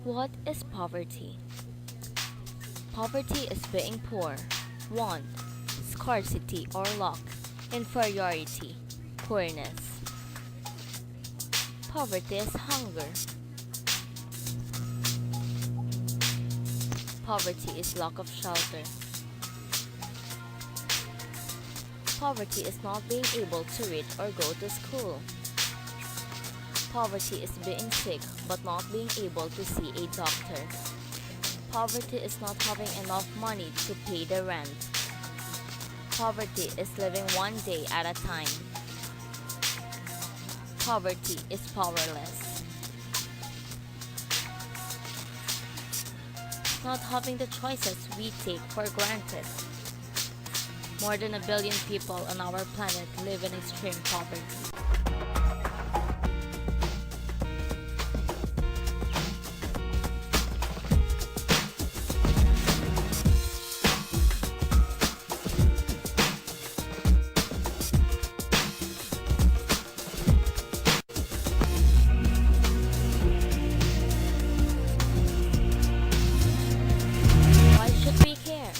What is poverty? Poverty is being poor, want, scarcity or lack, inferiority, poorness. Poverty is hunger. Poverty is lack of shelter. Poverty is not being able to read or go to school. Poverty is being sick but not being able to see a doctor. Poverty is not having enough money to pay the rent. Poverty is living one day at a time. Poverty is powerless. Not having the choices we take for granted. More than 1 billion people on our planet live in extreme poverty. Why should we care?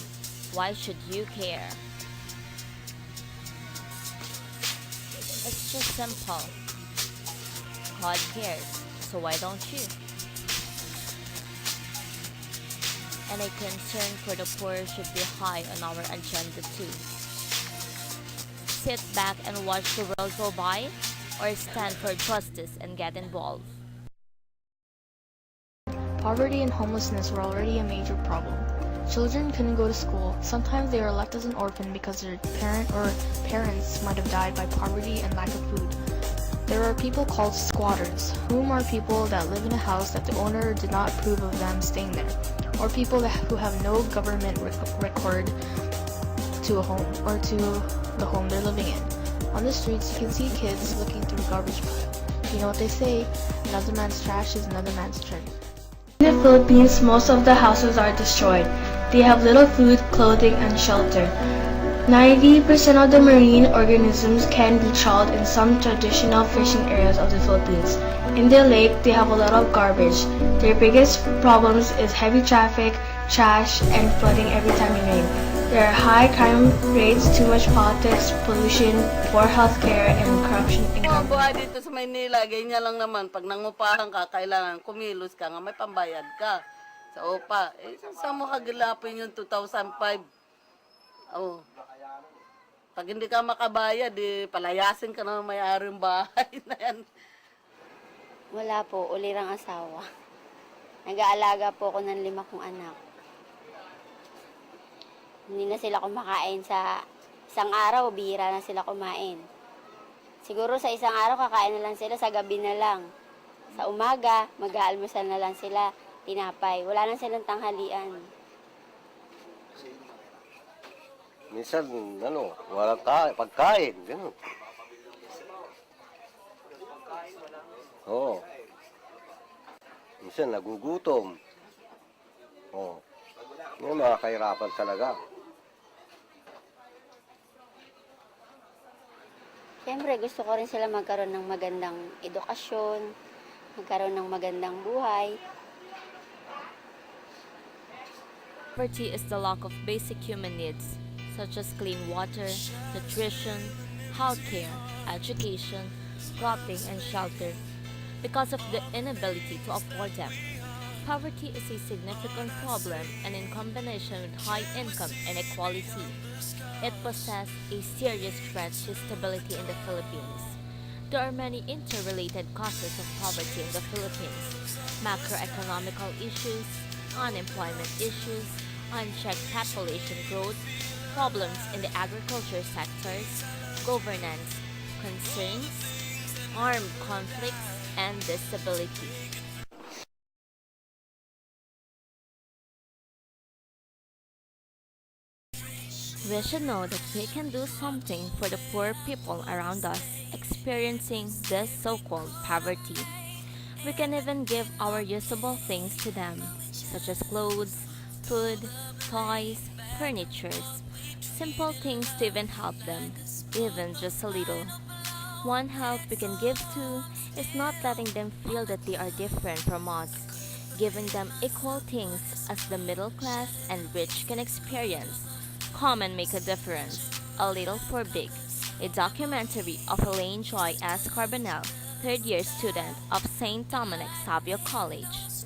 Why should you care? It's just simple. God cares, so why don't you? And a concern for the poor should be high on our agenda too. Sit back and watch the world go by, or stand for justice and get involved. Poverty and homelessness were already a major problem. Children couldn't go to school. Sometimes they were left as an orphan because their parent or parents might have died by poverty and lack of food. There are people called squatters, whom are people that live in a house that the owner did not approve of them staying there, or people who have no government record to a home or to the home they're living in. On the streets, you can see kids looking through garbage pile. You know what they say, another man's trash is another man's treasure. In the Philippines, most of the houses are destroyed. They have little food, clothing, and shelter. 90% of the marine organisms can be trawled in some traditional fishing areas of the Philippines. In the lake, they have a lot of garbage. Their biggest problems is heavy traffic, trash, and flooding every time it rains. There are high crime rates, too much politics, pollution, poor healthcare, and corruption in Mga buhay government. dito sa Maynila, ganyan lang naman. Pag nangupahan ka, kailangan kumilos ka nga, may pambayad ka sa OPA. Eh, saan mo kagilapin yung 2005? Oh. Pag hindi ka makabayad, palayasin ka na ng may-ari yung bahay na yan. Wala po, ulirang asawa. Nag-aalaga po ako ng 5 kong anak. Hindi na sila kumakain sa isang araw, bihira na sila kumain. Siguro sa isang araw, kakain na lang sila, sa gabi na lang. Sa umaga, mag-aalmusal na lang sila, tinapay. Wala na silang tanghalian. Minsan, walang pagkain, gano'n. Oo. Minsan, nagugutom. Oo. Yung mga kahirapan talaga. Siyempre, gusto ko rin sila magkaroon ng magandang edukasyon, magkaroon ng magandang buhay. Poverty is the lack of basic human needs, such as clean water, nutrition, healthcare, education, clothing, and shelter, because of the inability to afford them. Poverty is a significant problem, and in combination with high income inequality, it poses a serious threat to stability in the Philippines. There are many interrelated causes of poverty in the Philippines: macroeconomical issues, unemployment issues, unchecked population growth, problems in the agriculture sectors, governance concerns, armed conflicts, and disability. We should know that we can do something for the poor people around us experiencing this so-called poverty. We can even give our usable things to them, such as clothes, food, toys, furnitures, simple things to even help them, even just a little. One help we can give to is not letting them feel that they are different from us. giving them equal things as the middle class and rich can experience. Come and make a difference. A Little for Big, a documentary of Elaine Joy S. Carbonell, third year student of St. Dominic Savio College.